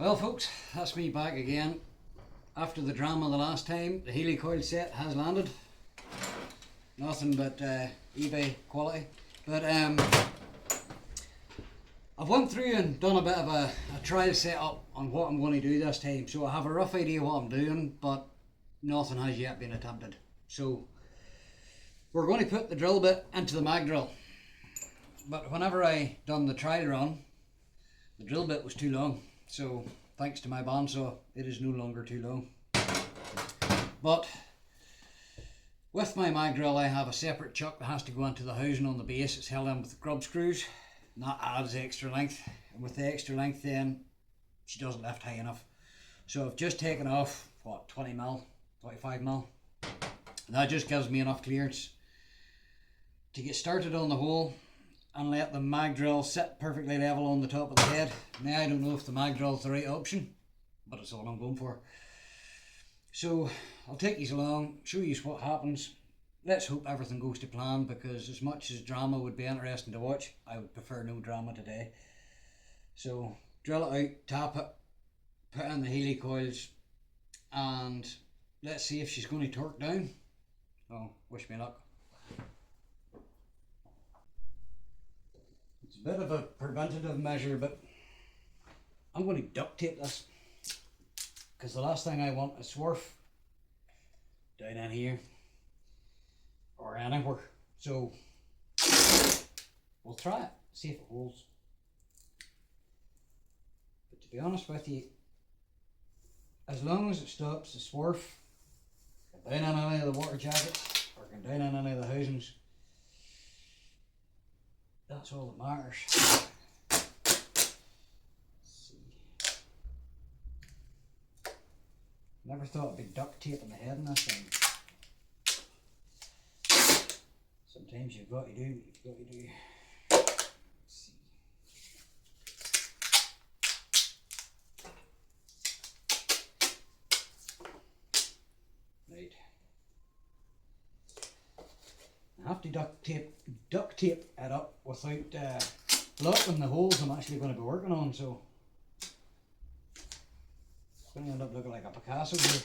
Well folks, that's me back again. After the drama the last time, the Helicoil set has landed. Nothing but eBay quality. But I've went through and done a bit of a trial setup on what I'm going to do this time. So I have a rough idea what I'm doing, but nothing has yet been attempted. So we're going to put the drill bit into the mag drill. But whenever I done the trial run, the drill bit was too long. So thanks to my bandsaw, it is no longer too long. But with my mag drill, I have a separate chuck that has to go into the housing on the base. It's held in with grub screws, and that adds extra length. And with the extra length then, she doesn't lift high enough. So I've just taken off, what, 20 mil, 25 mil. And that just gives me enough clearance to get started on the hole and let the mag drill sit perfectly level on the top of the head. Now I don't know if the mag drill is the right option, but it's all I'm going for. So I'll take you along, show you what happens. Let's hope everything goes to plan, because as much as drama would be interesting to watch, I would prefer no drama today. So drill it out, tap it, put in the helicoils, and let's see if she's going to torque down. Oh, wish me luck. It's a bit of a preventative measure, but I'm going to duct tape this, because the last thing I want is swerve down in here or anywhere. So we'll try it, see if it holds. But to be honest with you, as long as it stops the swerve down in any of the water jackets or going down in any of the housings, that's all that matters. Let's see. Never thought it'd be duct tape on the head in this thing. Sometimes you've got to do what you've got to do. Let's see. Right. I have to duct tape it up without blocking the holes I'm actually going to be working on, so it's going to end up looking like a Picasso here.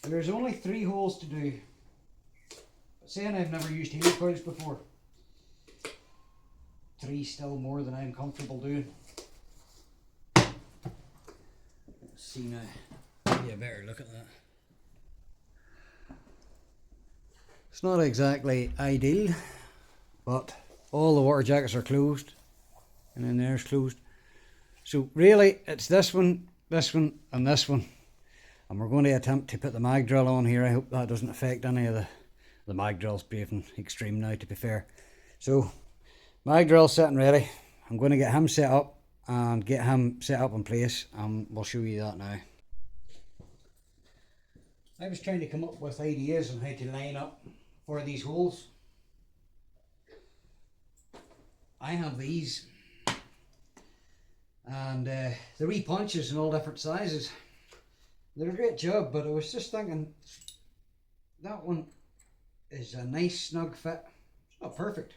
There's only 3 holes to do, but saying I've never used helicoils before, 3 still more than I'm comfortable doing. Let's see now. Maybe a better look at that. It's not exactly ideal, but all the water jackets are closed, and then there's closed. So really, it's this one, and this one. And we're going to attempt to put the mag drill on here. I hope that doesn't affect any of the mag drill's behaving extreme now, to be fair. So, mag drill sitting ready. I'm going to get him set up and get him set up in place, and we'll show you that now. I was trying to come up with ideas on how to line up for these holes. I have these, and the wee punches in all different sizes. They're a great job, but I was just thinking that one is a nice snug fit. It's not perfect,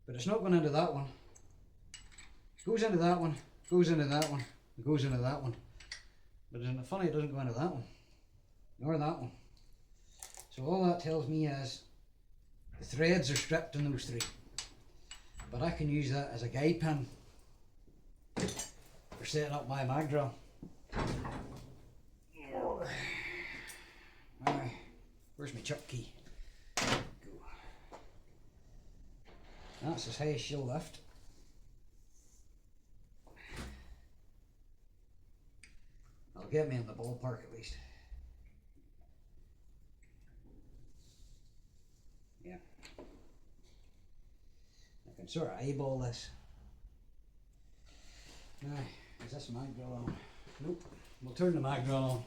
but it's not going into that one. It goes into that one, goes into that one, it goes into that one. But isn't it funny it doesn't go into that one, nor that one. So all that tells me is the threads are stripped in those 3. But I can use that as a guide pin for setting up my mag drill. Alright, where's my chuck key? Go. That's as high as she'll lift. That'll get me in the ballpark at least. Yeah. I can sort of eyeball this. Now, is this mag drill on? Nope. We'll turn the mag drill on.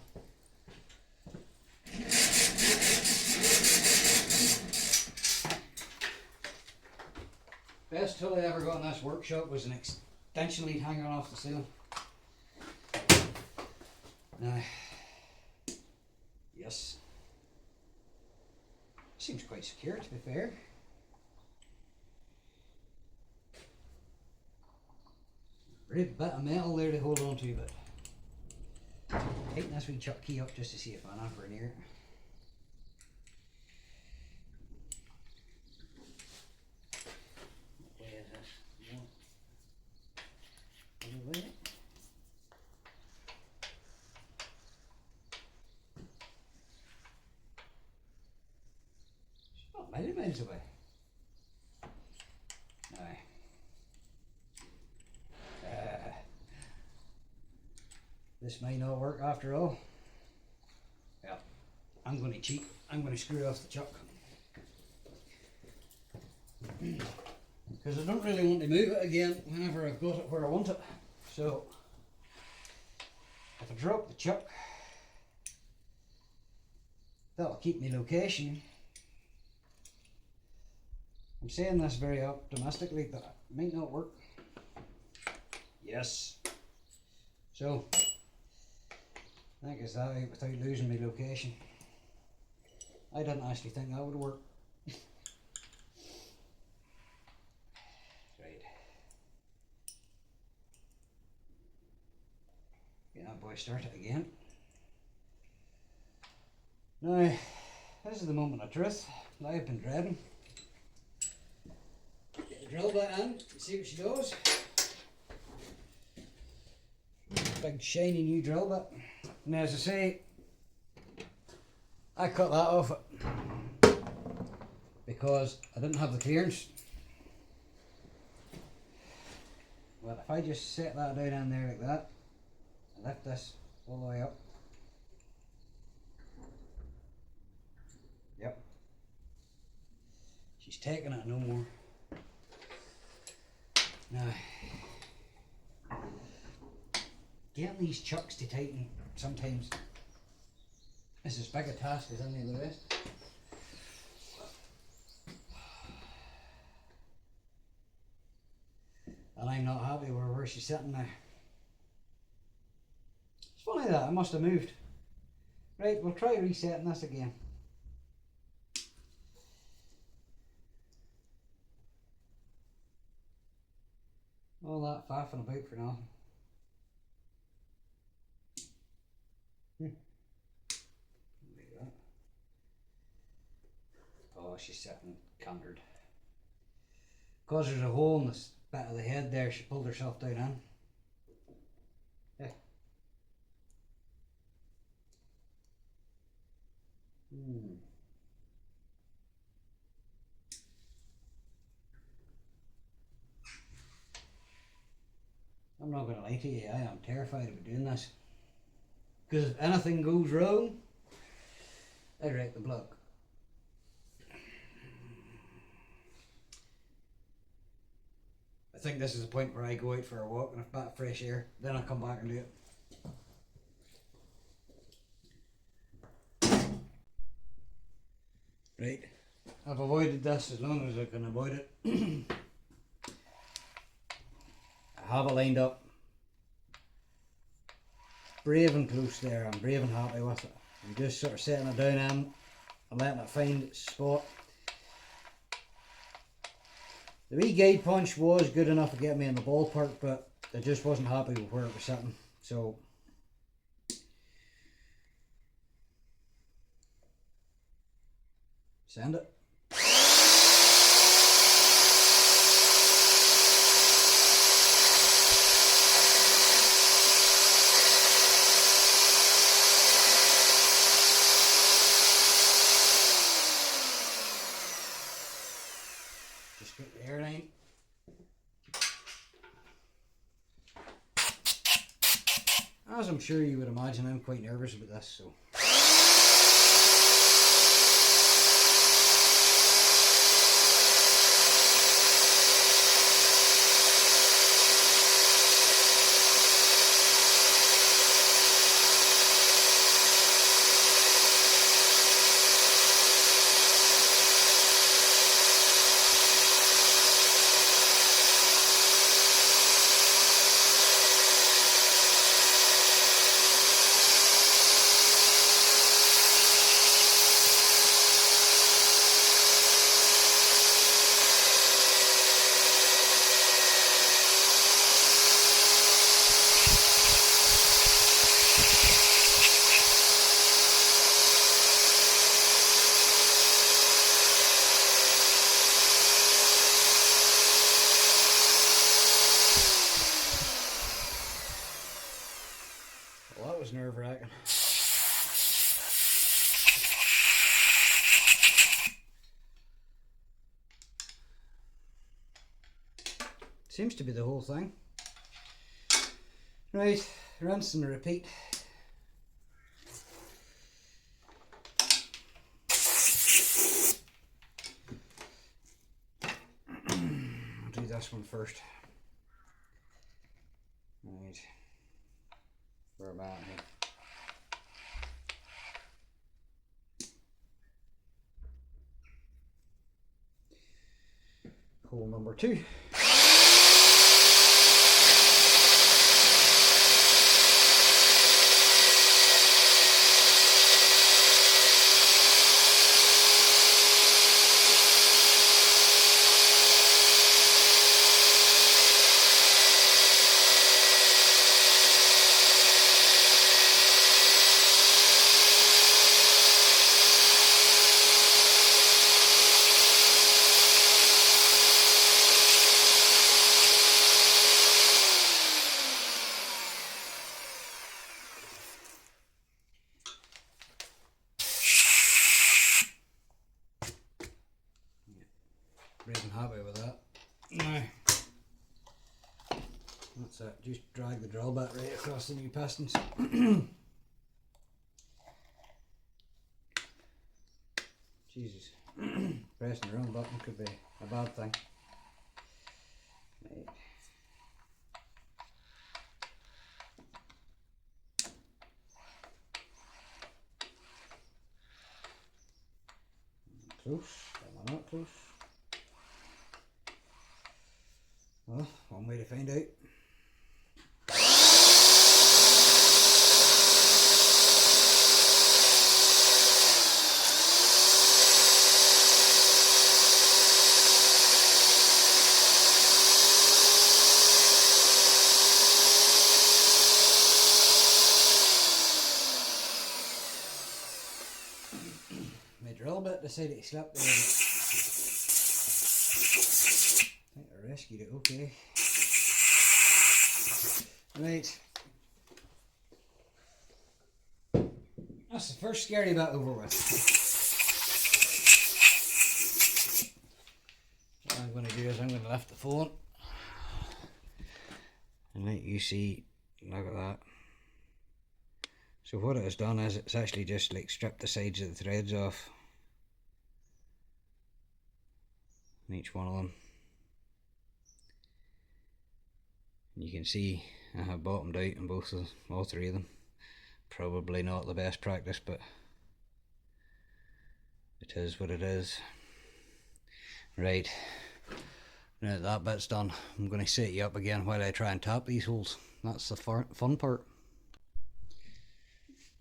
Best tool I ever got in this workshop was an extension lead hanging off the ceiling. Now, yes. Seems quite secure, to be fair. Great bit of metal there to hold on to, but tighten this wee chuck key up just to see if I'm anywhere near it. What way is this? No. Other way. It's not many miles away. Aye. This may not work after all. Yeah, I'm going to cheat. I'm going to screw off the chuck. Because I don't really want to move it again whenever I've got it where I want it. So, if I drop the chuck, that'll keep me location. I'm saying this very optimistically, but it might not work. Yes. So, I think it's that out without losing my location. I didn't actually think that would work. Right. Get that boy started again. Now, this is the moment of truth that I've been dreading. Get the drill bit in and see what she does. Big shiny new drill bit. Now, as I say, I cut that off it because I didn't have the clearance. Well, if I just set that down in there like that and lift this all the way up. Yep. She's taking it no more. Now, getting these chucks to tighten sometimes is as big a task as any of the rest. And I'm not happy with where she's sitting now. It's funny that I must have moved. Right, we'll try resetting this again. All that faffing about for nothing. Like that. Oh, she's sitting cantered. Because there's a hole in this bit of the head there, she pulled herself down in. Yeah. I'm not going to lie to you, I am terrified of doing this. Because if anything goes wrong, I wreck the plug. I think this is the point where I go out for a walk and a bit of fresh air, then I'll come back and do it. Right, I've avoided this as long as I can avoid it. I have it lined up. Brave and close there, I'm brave and happy with it. I'm just sort of setting it down in and letting it find its spot. The wee guide punch was good enough to get me in the ballpark, but I just wasn't happy with where it was sitting. So send it. Just get the airline. As I'm sure you would imagine, I'm quite nervous about this, so. Seems to be the whole thing. Right, rinse and repeat. I'll do this one first. Right, where am I at here? Hole number 2. Really happy with that. Now, that's it. Just drag the drill bit right across the new pistons. Jesus, pressing the wrong button could be a bad thing. Right. Close, am I not close? Well, one way to find out. My drill bit decided to slip there. I think I rescued it okay. Right. That's the first scary bit over with. What I'm going to do is I'm going to lift the phone and let you see, look at that. So what it has done is it's actually just like stripped the sides of the threads off on each one of them. And you can see I have bottomed out on both of all 3 of them. Probably not the best practice, but it is what it is. Right, now that that bit's done, I'm going to set you up again while I try and tap these holes. That's the fun part.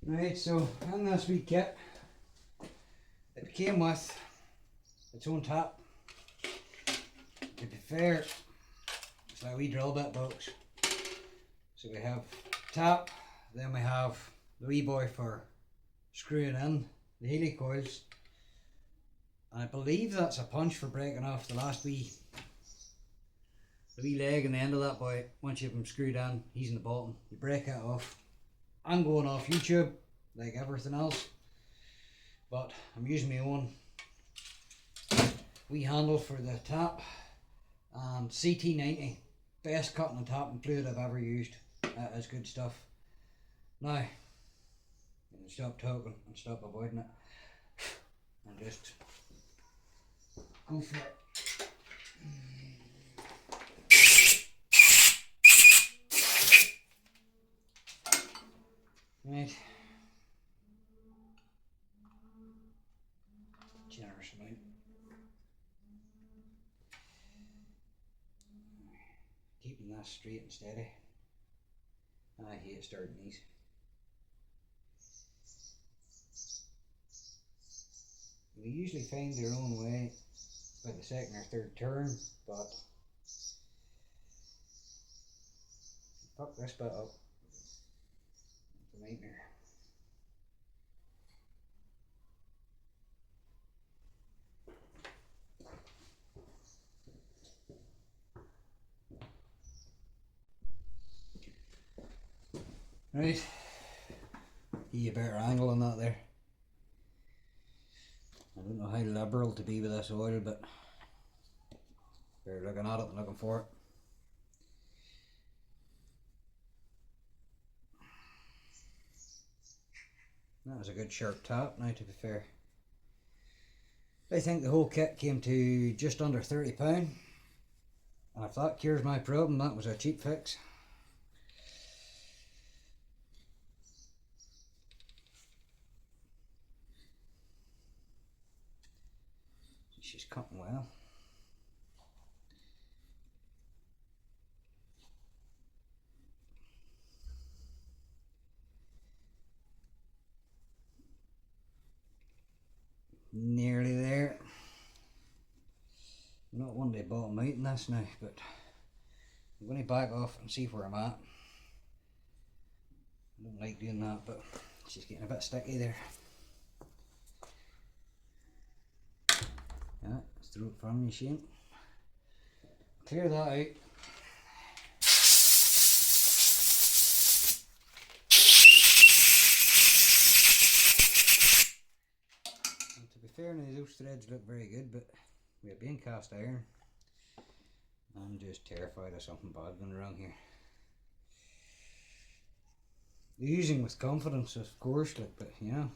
Right, so in this wee kit, it came with its own tap. To be fair, it's like a wee drill bit box. So we have tap, then we have the wee boy for screwing in the helicoils, and I believe that's a punch for breaking off the last the wee leg and the end of that boy. Once you have him screwed in, he's in the bottom, you break it off. I'm going off YouTube like everything else, but I'm using my own wee handle for the tap, and CT90, best cutting and tapping fluid I've ever used. That is good stuff. Now, you can stop talking and stop avoiding it and just go for it. Right. Generous amount. Keeping that straight and steady. I hate starting these. They usually find their own way by the second or third turn, but fuck this bit up. It's a nightmare. Right, give you a better angle on that there. I don't know how liberal to be with this oil, but better looking at it than looking for it. That was a good sharp tap. Now, to be fair, I think the whole kit came to just under £30, and if that cures my problem, that was a cheap fix. She's cutting well. Nearly there. I'm not one to bottom out in this now, but I'm going to back off and see where I'm at. I don't like doing that, but she's getting a bit sticky there. Yeah, let's throw it from you, Shane. Clear that out. And to be fair, now those threads look very good, but we're being cast iron. I'm just terrified of something bad going wrong here. Using with confidence, of course, like, but you know.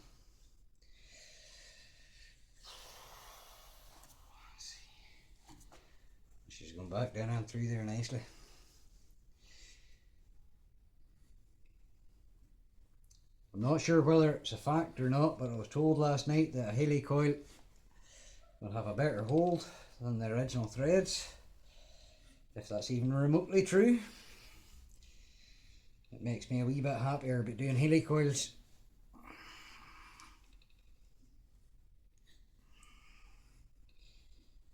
She's going back down and through there nicely. I'm not sure whether it's a fact or not, but I was told last night that a Helicoil will have a better hold than the original threads. If that's even remotely true, it makes me a wee bit happier about doing Helicoils.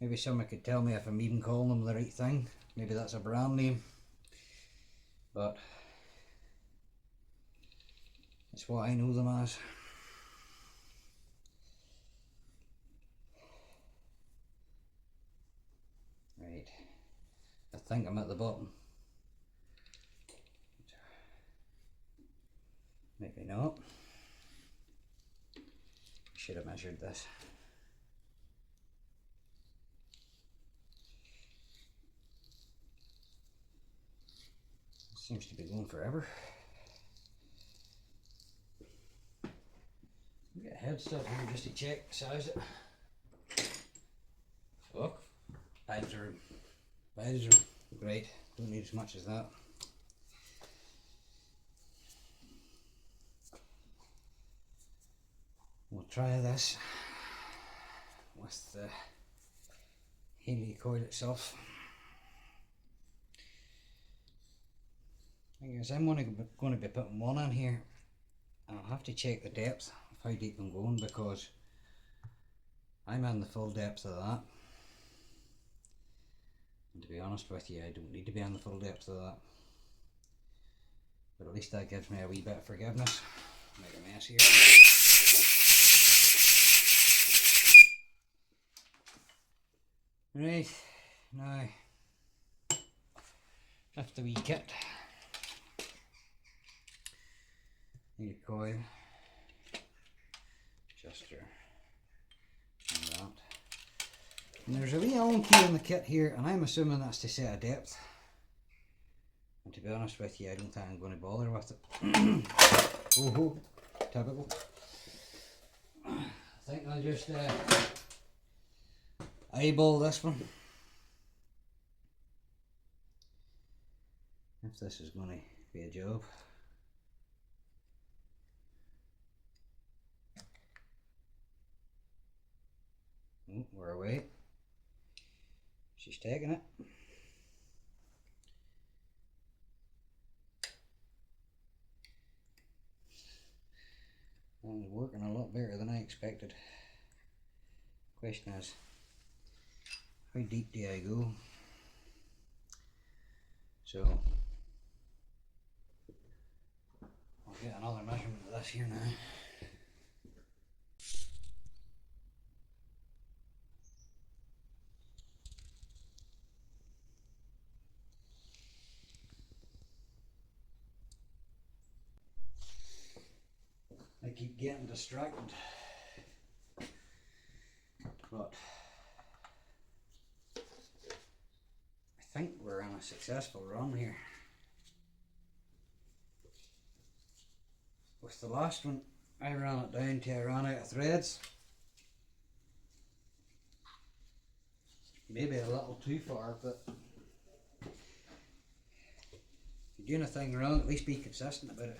Maybe someone could tell me if I'm even calling them the right thing. Maybe that's a brand name, but it's what I know them as. Right, I think I'm at the bottom. Maybe not. Should have measured this. Seems to be going forever. Get a headset here just to check the size of it. Look, vibes are great. Don't need as much as that. We'll try this with the Helicoil itself. I guess I'm going to be putting one on here, and I'll have to check the depth of how deep I'm going, because I'm in the full depth of that. And to be honest with you, I don't need to be in the full depth of that. But at least that gives me a wee bit of forgiveness. Make a mess here. Right, now, lift the wee kit. Helicoil, adjuster, and that. And there's a wee Allen key on the kit here, and I'm assuming that's to set a depth. And to be honest with you, I don't think I'm going to bother with it. Oh, typical. I think I'll just eyeball this one. If this is going to be a job. Oh, we're away. She's taking it. That was working a lot better than I expected. Question is, how deep do I go? So I'll get another measurement of this here now. I keep getting distracted, but I think we're on a successful run here. With the last one, I ran it down till I ran out of threads. Maybe a little too far, but if you're doing a thing wrong, at least be consistent about it.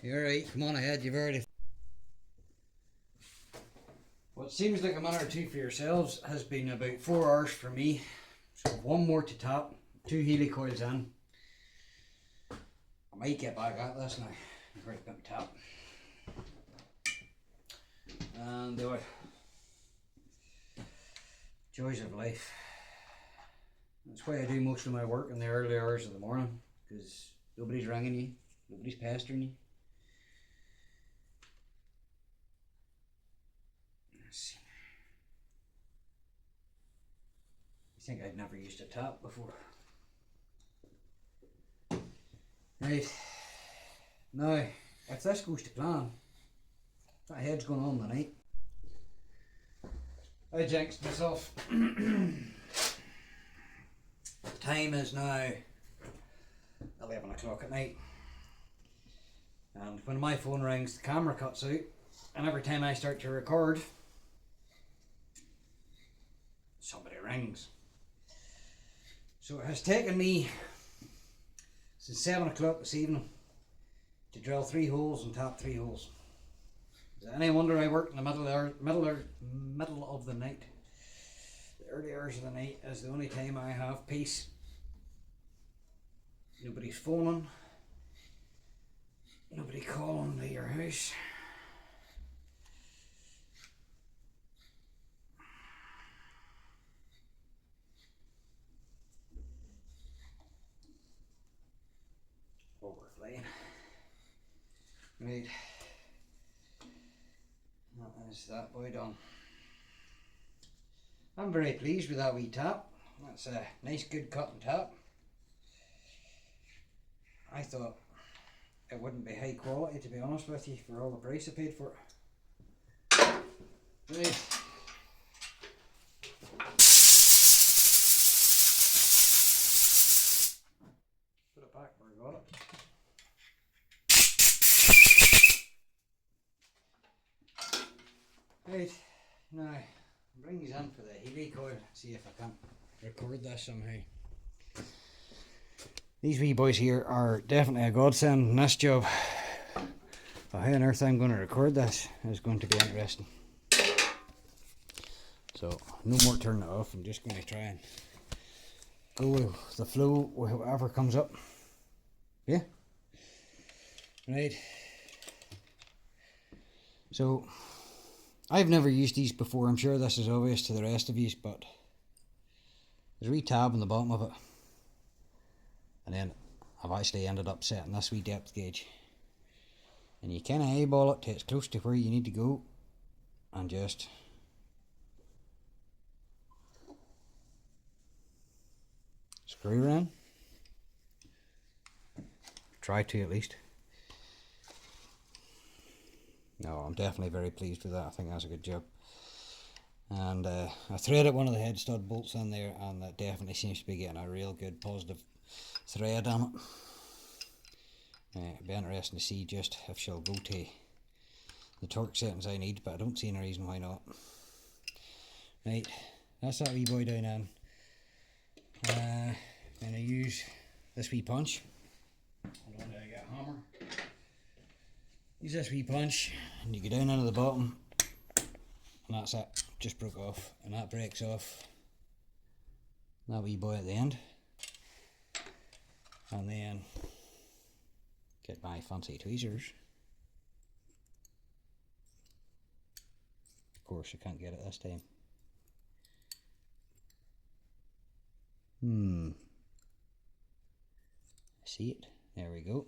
You're right, come on ahead, you've already. What seems like a minute or two for yourselves has been about 4 hours for me. So one more to tap, 2 helicoils in. I might get back at this now. I've already got my tap. And the joys of life. That's why I do most of my work in the early hours of the morning, because nobody's ringing you, nobody's pestering you. Let's see. I think I'd never used a tap before. Right, now if this goes to plan, that head's going on tonight. I jinxed myself. Time is now 11 o'clock at night, and when my phone rings the camera cuts out, and every time I start to record somebody rings. So it has taken me since 7 o'clock this evening to drill 3 holes and tap 3 holes. Is it any wonder I work in the middle of the night? The early hours of the night is the only time I have peace. Nobody's phoning, nobody calling to your house. Overflying. Right, that is that boy done. I'm very pleased with that wee tap. That's a nice good cut and tap. I thought it wouldn't be high quality, to be honest with you, for all the price I paid for it. Right. Put it back where I got it. Right, now bring these in for the Helicoil, see if I can record this somehow. These wee boys here are definitely a godsend in this job. But how on earth I'm going to record this is going to be interesting. So, no more turning it off, I'm just going to try and go with the flow with whatever comes up. Yeah? Right. So, I've never used these before, I'm sure this is obvious to the rest of you, but there's a wee tab on the bottom of it. And then I've actually ended up setting this wee depth gauge. And you kind of eyeball it till it's close to where you need to go. And just screw around. Try to at least. No, I'm definitely very pleased with that. I think that's a good job. And I threaded one of the head stud bolts in there, and that definitely seems to be getting a real good positive thread on it. It'd be interesting to see just if she'll go to the torque settings I need, but I don't see any reason why not. Right, that's that wee boy down in. Then I use this wee punch. Hold on till I get a hammer. Use this wee punch, and you go down into the bottom, and that's it. Just broke off, and that breaks off that wee boy at the end. And then get my fancy tweezers. Of course, I can't get it this time. I see it. There we go.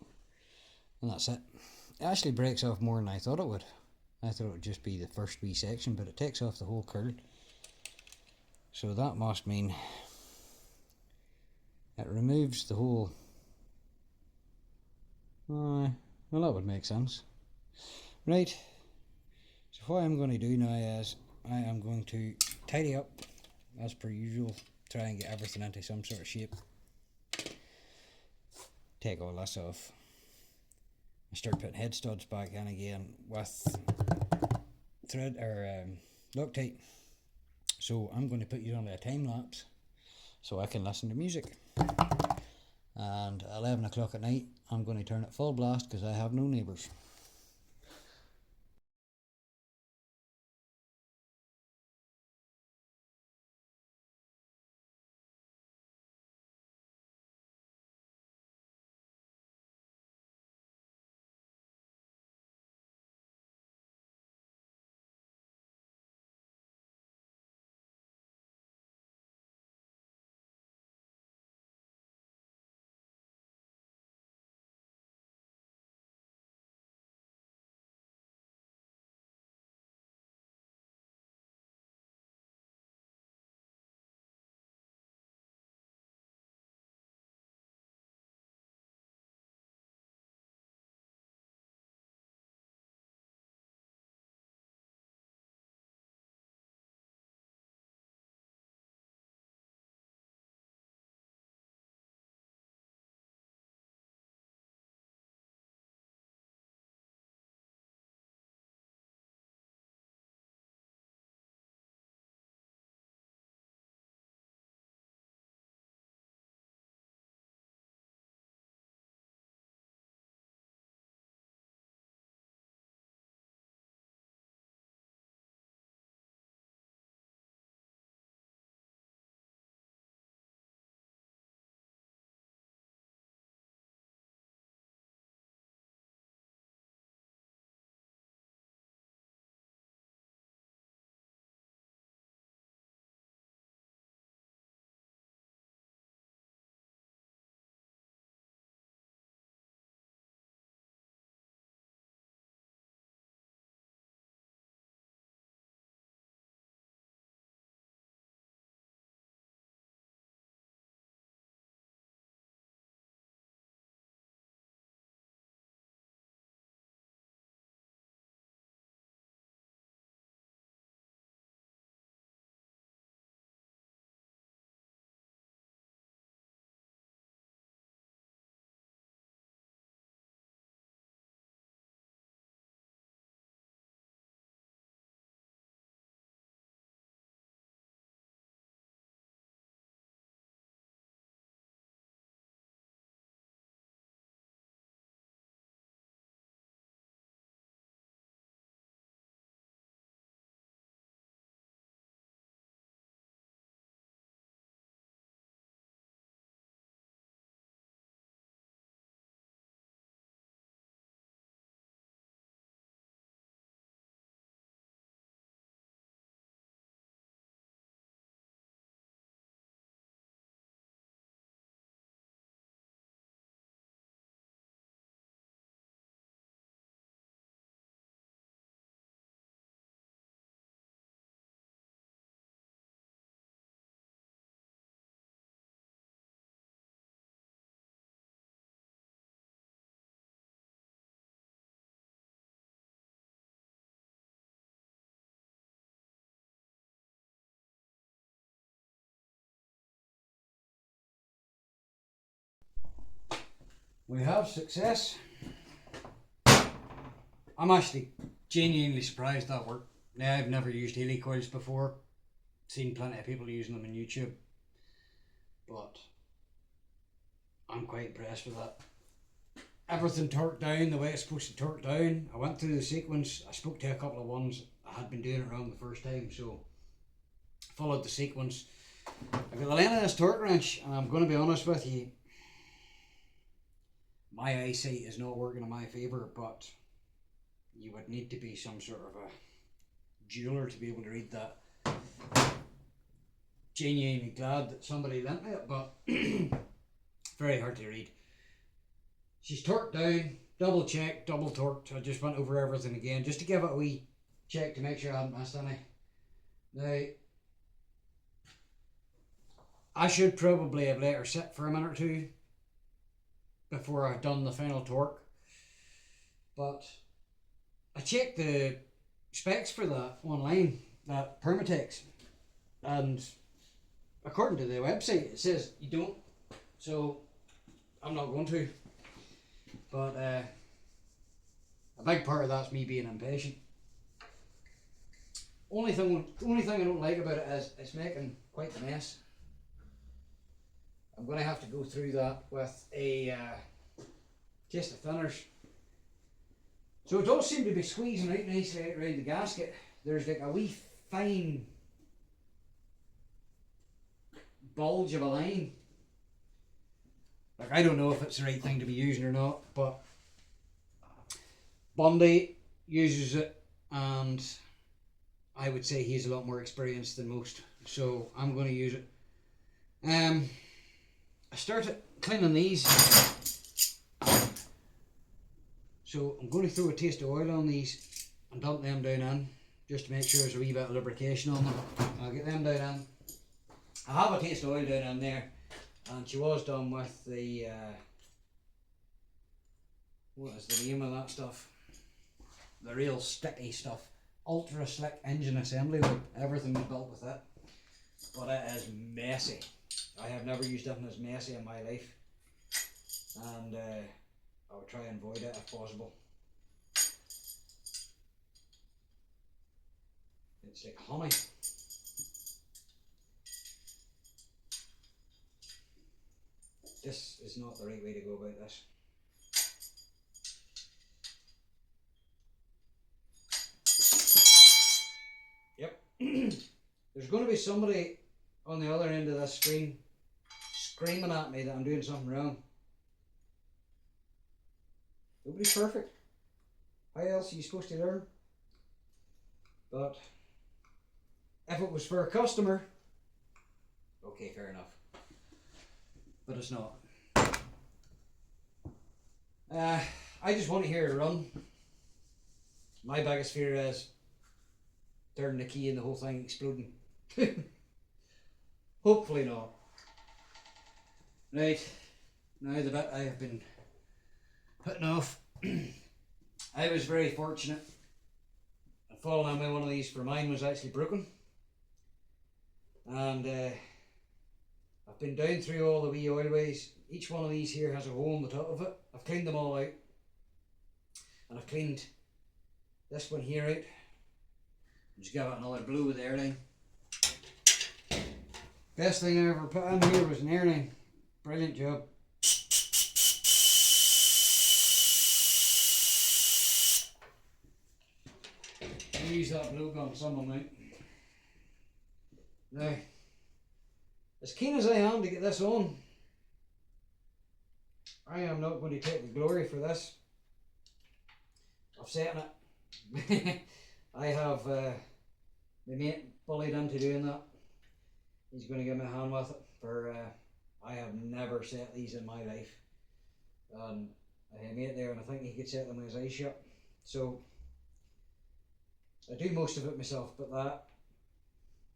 And that's it. It actually breaks off more than I thought it would. I thought it would just be the first wee section, but it takes off the whole curl. So that must mean it removes the whole. Well, that would make sense. Right. So what I'm going to do now is I am going to tidy up as per usual, try and get everything into some sort of shape. Take all this off. I start putting head studs back in again with thread or Loctite. So I'm going to put you on a time lapse so I can listen to music. And at 11 o'clock at night, I'm going to turn it full blast because I have no neighbours. We have success. I'm actually genuinely surprised that worked. Now, I've never used helicoils before. Seen plenty of people using them on YouTube. But I'm quite impressed with that. Everything torqued down the way it's supposed to torque down. I went through the sequence. I spoke to a couple of ones. I had been doing it wrong the first time, so followed the sequence. I got the length of this torque wrench, and I'm going to be honest with you, my eyesight is not working in my favour, but you would need to be some sort of a jeweler to be able to read that. Genuinely glad that somebody lent me it, but very hard to read. She's torqued down, double checked, double torqued. I just went over everything again just to give it a wee check to make sure I hadn't missed any. Now, I should probably have let her sit for a minute or two before I've done the final torque, but I checked the specs for that online, that Permatex, and according to the website it says you don't, so I'm not going to. But a big part of that's me being impatient. Only thing I don't like about it is it's making quite the mess. I'm going to have to go through that with a taste of thinners. So it does seem to be squeezing out nicely out around the gasket. There's like a wee fine bulge of a line. Like, I don't know if it's the right thing to be using or not, but Bundy uses it, and I would say he's a lot more experienced than most, so I'm going to use it. I started cleaning these, so I'm going to throw a taste of oil on these and dump them down in, just to make sure there's a wee bit of lubrication on them. I'll get them down in. I have a taste of oil down in there, and she was done with the what is the name of that stuff? The real sticky stuff. Ultra slick engine assembly loop. Everything was built with it, but it is messy. I have never used anything as messy in my life, and I would try and avoid it if possible. It's like honey. This is not the right way to go about this. Yep. There's going to be somebody on the other end of this screen screaming at me that I'm doing something wrong. Nobody's perfect. How else are you supposed to learn? But if it was for a customer, okay, fair enough. But it's not. I just want to hear it run. My biggest fear is turning the key and the whole thing exploding. Hopefully not. Right, now the bit I have been putting off. I was very fortunate at falling on one of these, for mine was actually broken. And I've been down through all the wee oilways. Each one of these here has a hole on the top of it. I've cleaned them all out. And I've cleaned this one here out. Just give it another blow with the air line. Best thing I ever put in here was an air line. Brilliant job. I'll use that blow gun some amount. Now, as keen as I am to get this on, I am not going to take the glory for this of setting it. I have my mate bullied into doing that. He's going to give me a hand with it, for I have never set these in my life. And I have a mate there, and I think he could set them with his eyes shut. So I do most of it myself, but that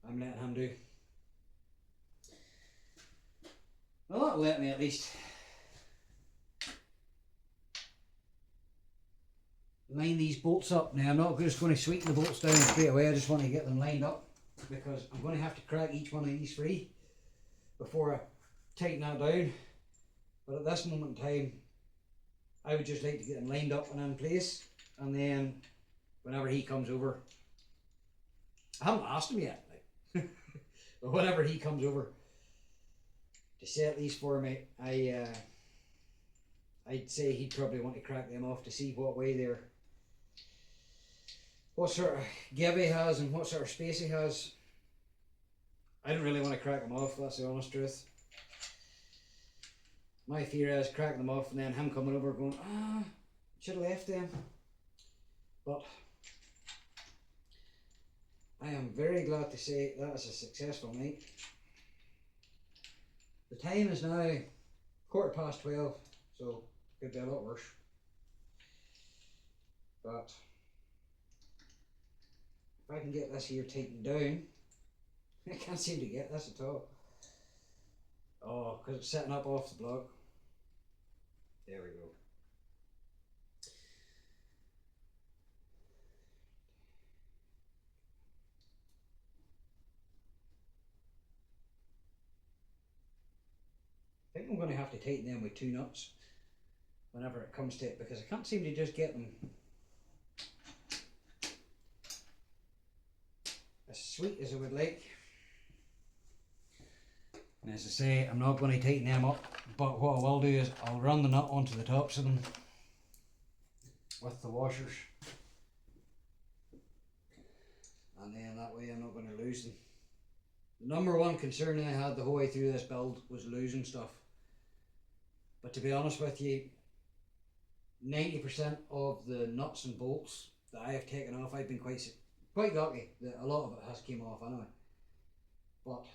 I'm letting him do. Well, that'll let me at least line these bolts up. Now I'm not just going to sweeten the bolts down straight away, I just want to get them lined up, because I'm going to have to crack each one of these free before I tighten that down. But at this moment in time, I would just like to get them lined up and in place, and then whenever he comes over, I haven't asked him yet, like, but whenever he comes over to set these for me, I'd say he'd probably want to crack them off to see what way they're, what sort of give he has and what sort of space he has. I don't really want to crack them off, that's the honest truth. My fear is cracking them off and then him coming over going, should have left them. But I am very glad to say that is a successful night. The time is now 12:15, so could be a lot worse. But if I can get this here tightened down, I can't seem to get this at all. Oh, because it's setting up off the block. There we go. I'm going to have to tighten them with 2 nuts whenever it comes to it, because I can't seem to just get them as sweet as I would like. And as I say, I'm not going to tighten them up, but what I will do is I'll run the nut onto the tops of them with the washers, and then that way I'm not going to lose them. The number one concern I had the whole way through this build was losing stuff, but to be honest with you, 90% of the nuts and bolts that I have taken off, I've been quite lucky that a lot of it has came off anyway. But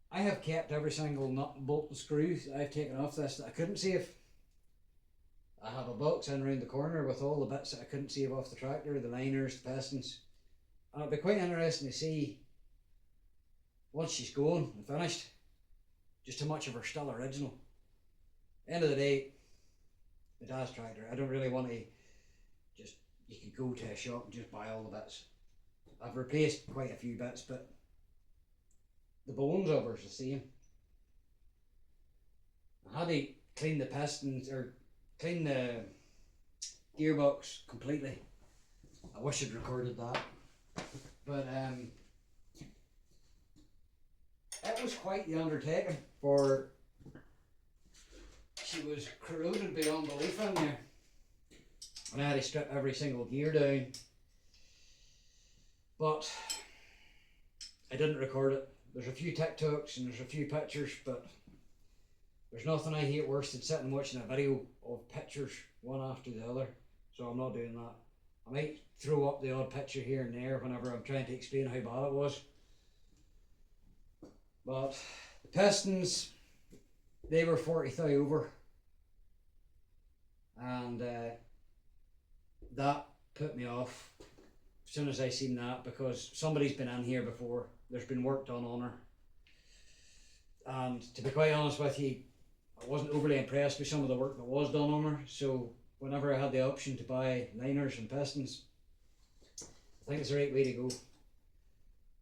I have kept every single nut and bolt and screw that I've taken off this that I couldn't save. I have a box in around the corner with all the bits that I couldn't save off the tractor, the liners, the pistons. And it'll be quite interesting to see, once she's going and finished, just how much of her still original. End of the day, the Daz tractor, I don't really want to just, you could go to a shop and just buy all the bits. I've replaced quite a few bits, but the bones of her is the same. I had to clean the pistons, or clean the gearbox completely. I wish I'd recorded that, but it was quite the undertaking, for she was corroded beyond belief in there, and I had to strip every single gear down. But I didn't record it. There's a few TikToks and there's a few pictures, but there's nothing I hate worse than sitting and watching a video of pictures one after the other, so I'm not doing that. I might throw up the odd picture here and there whenever I'm trying to explain how bad it was. But the pistons, they were 40 thou over, and that put me off as soon as I seen that, because somebody's been in here before, there's been work done on her, and to be quite honest with you, I wasn't overly impressed with some of the work that was done on her. So whenever I had the option to buy liners and pistons, I think it's the right way to go.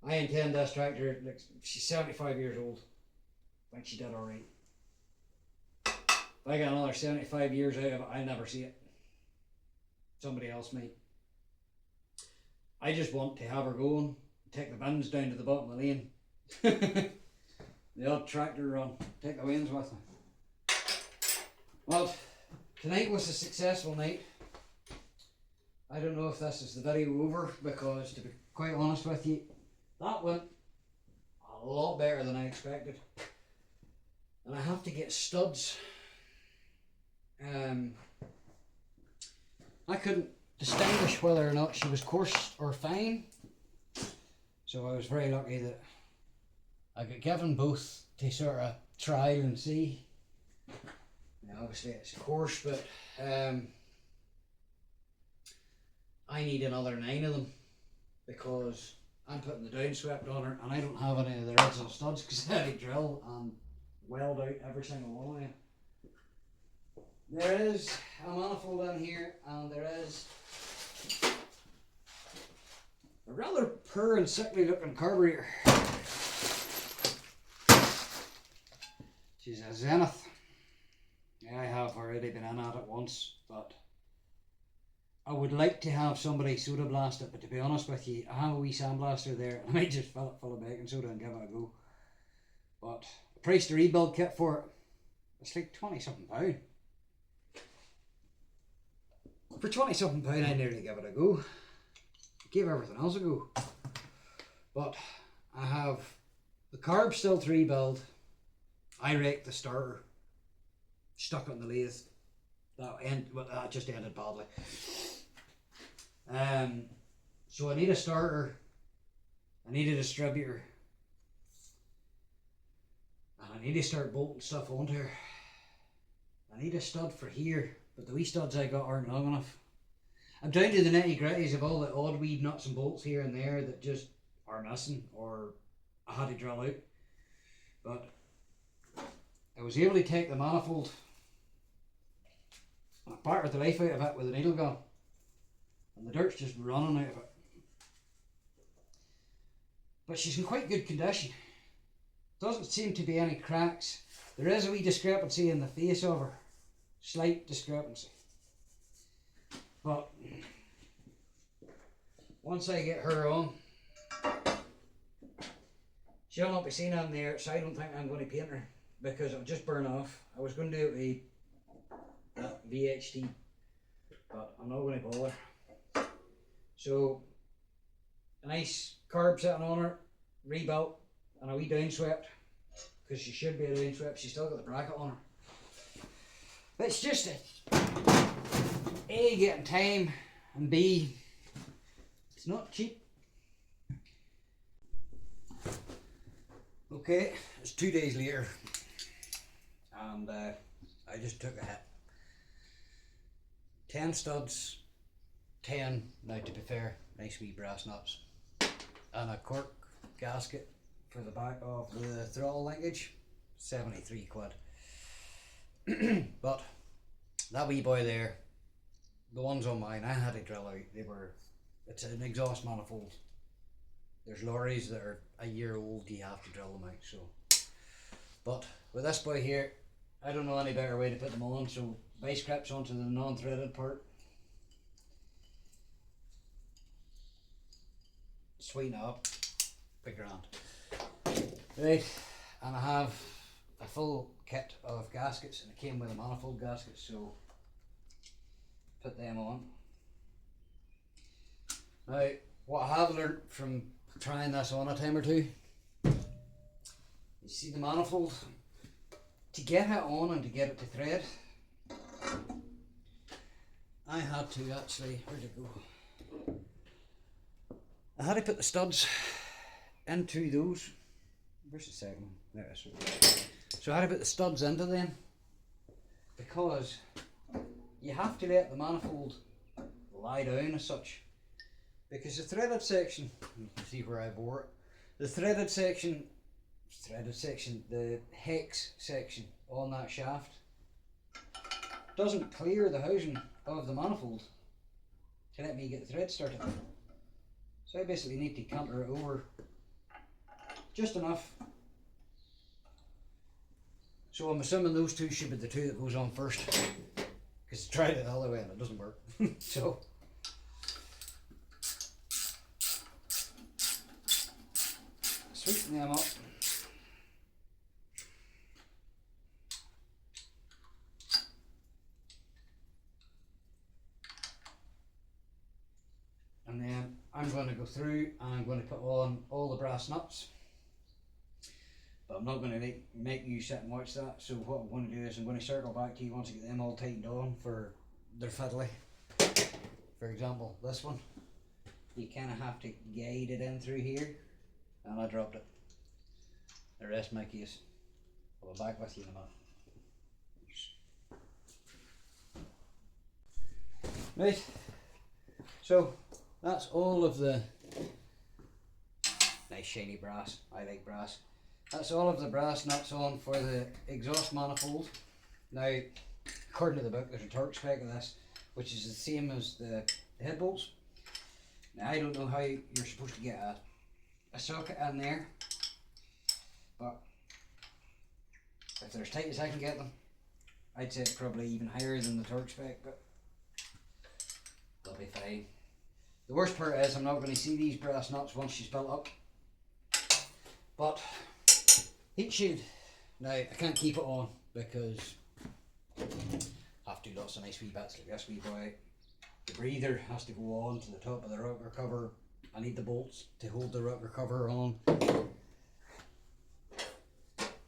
I intend this tractor, like, she's 75 years old, I think she did alright. If I get another 75 years out of it, I never see it. Somebody else might. I just want to have her going, take the bins down to the bottom of the lane. The odd tractor run, take the wins with me. Well, tonight was a successful night. I don't know if this is the video over, because to be quite honest with you, that went a lot better than I expected. And I have to get studs. I couldn't distinguish whether or not she was coarse or fine, so I was very lucky that I got given both to sort of trial and see. Now obviously it's coarse, but I need another 9 of them, because I'm putting the downswept on her and I don't have any of the original studs, because I had to drill and weld out every single one of them. There is a manifold in here, and there is a rather poor and sickly looking carburetor. She's a Zenith. I have already been in at it once, but I would like to have somebody soda blast it, but to be honest with you, I have a wee sandblaster there, and I might just fill it full of baking soda and give it a go. But the price to rebuild kit for it, it's like 20 something pound. For 20 something pound, I nearly give it a go. I gave everything else a go. But I have the carb still to rebuild. I raked the starter, stuck it in the lathe. That just ended badly. So I need a starter, I need a distributor, and I need to start bolting stuff onto her. I need a stud for here, but the wee studs I got aren't long enough. I'm down to the nitty gritties of all the odd wee nuts and bolts here and there that just are missing, or I had to drill out. But I was able to take the manifold and I battered the life out of it with a needle gun, and the dirt's just running out of it. But she's in quite good condition. Doesn't seem to be any cracks. There is a wee discrepancy in the face of her, slight discrepancy. But once I get her on, she'll not be seen on there, so I don't think I'm going to paint her because it'll just burn off. I was going to do it with that VHT, but I'm not going to bother. So a nice carb sitting on her, rebuilt, and a wee downswept, because she should be a downswept. She's still got the bracket on her. But it's just A, getting time, and B, it's not cheap. Okay, it's 2 days later, and I just took a hit. 10 studs, 10, now to be fair, nice wee brass nuts, and a cork gasket for the back of the throttle linkage, 73 quid. But that wee boy there, the ones on mine, I had to drill out. It's an exhaust manifold. There's lorries that are a year old, you have to drill them out. So, but with this boy here, I don't know any better way to put them on, so vice grips onto the non-threaded part. Sweeten it up, big grand. Right, and I have a full kit of gaskets, and it came with a manifold gasket, so put them on. Now, what I have learnt from trying this on a time or two, you see the manifold, to get it on and to get it to thread, I had to actually, where'd it go? I had to put the studs into those. Where's the second one? There it is. So I had to put the studs into them, because you have to let the manifold lie down as such. Because the threaded section, you can see where I bore it, the threaded section, the hex section on that shaft doesn't clear the housing of the manifold to let me get the thread started. So I basically need to canter it over just enough. So I'm assuming those two should be the two that goes on first, because I tried it the other way and it doesn't work. So sweeten them up. And then I'm going to go through and I'm going to put on all the brass nuts. But I'm not going to make you sit and watch that. So what I'm going to do is I'm going to circle back to you once I get them all tightened on for their fiddly. For example, this one, you kind of have to guide it in through here, and I dropped it. The rest of my case, I'll be back with you in a minute. Right, so that's all of the nice shiny brass. I like brass. That's all of the brass nuts on for the exhaust manifold. Now, according to the book, there's a torque spec of this, which is the same as the head bolts. Now, I don't know how you're supposed to get a socket in there, but if they're as tight as I can get them, I'd say it's probably even higher than the torque spec, but they'll be fine. The worst part is I'm not going to see these brass nuts once she's built up. But heat shield, now I can't keep it on because I have to do lots of nice wee bits like this wee boy. The breather has to go on to the top of the rocker cover. I need the bolts to hold the rocker cover on.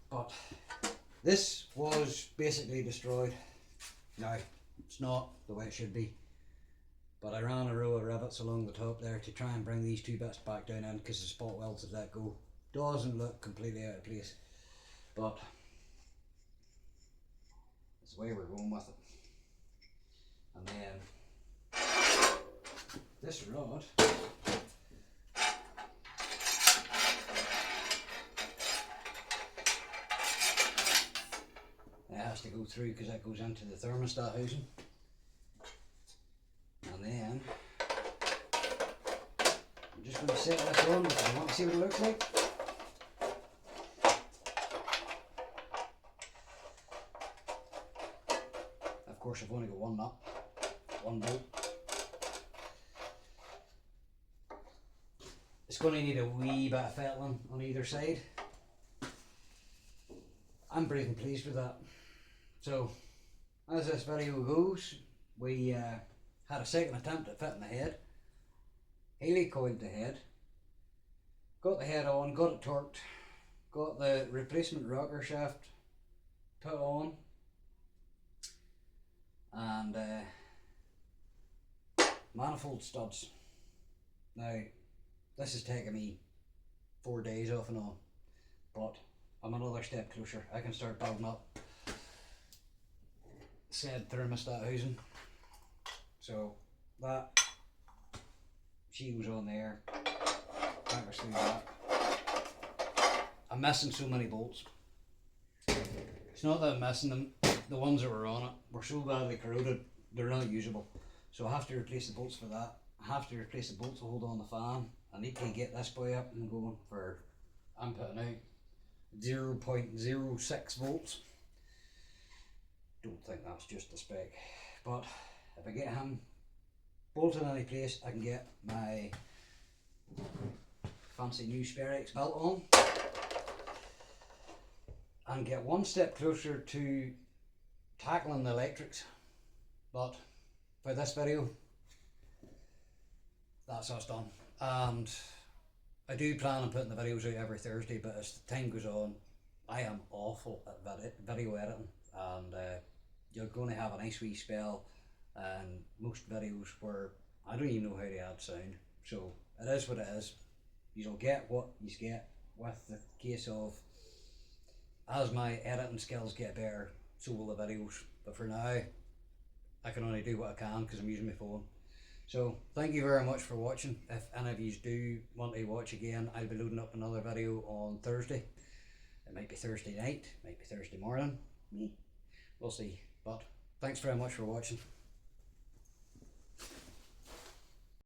But this was basically destroyed. Now, it's not the way it should be, but I ran a row of rivets along the top there to try and bring these two bits back down in, because the spot welds have let go. Doesn't look completely out of place, but that's the way we're going with it. And then this rod, it has to go through because that goes into the thermostat housing. And then I'm just going to set this on because I want to see what it looks like. course I've only got one nut, one bolt. It's going to need a wee bit of fettling on either side. I'm pretty pleased with that. So, as this video goes, we had a second attempt at fitting the head. Helicoiled the head. Got the head on, got it torqued. Got the replacement rocker shaft put on. And manifold studs. Now, this has taken me 4 days off and on, but I'm another step closer. I can start building up said thermostat housing. So that she was on there. Back us through that. I'm missing so many bolts. It's not that I'm missing them. The ones that were on it were so badly corroded they're not usable. So I have to replace the bolts for that. I have to replace the bolts to hold on the fan. I need to get this boy up and going for, I'm putting out 0.06 volts. Don't think that's just the spec, but if I get him bolted in any place, I can get my fancy new SpareX belt on and get one step closer to tackling the electrics. But for this video, that's us done. And I do plan on putting the videos out every Thursday, but as the time goes on, I am awful at video editing, and you're going to have a nice wee spell and most videos where I don't even know how to add sound. So it is what it is. You'll get what you get, with the case of as my editing skills get better, so will the videos. But for now, I can only do what I can because I'm using my phone. So thank you very much for watching. If any of you do want to watch again, I'll be loading up another video on Thursday. It might be Thursday night, might be Thursday morning, we'll see. But thanks very much for watching.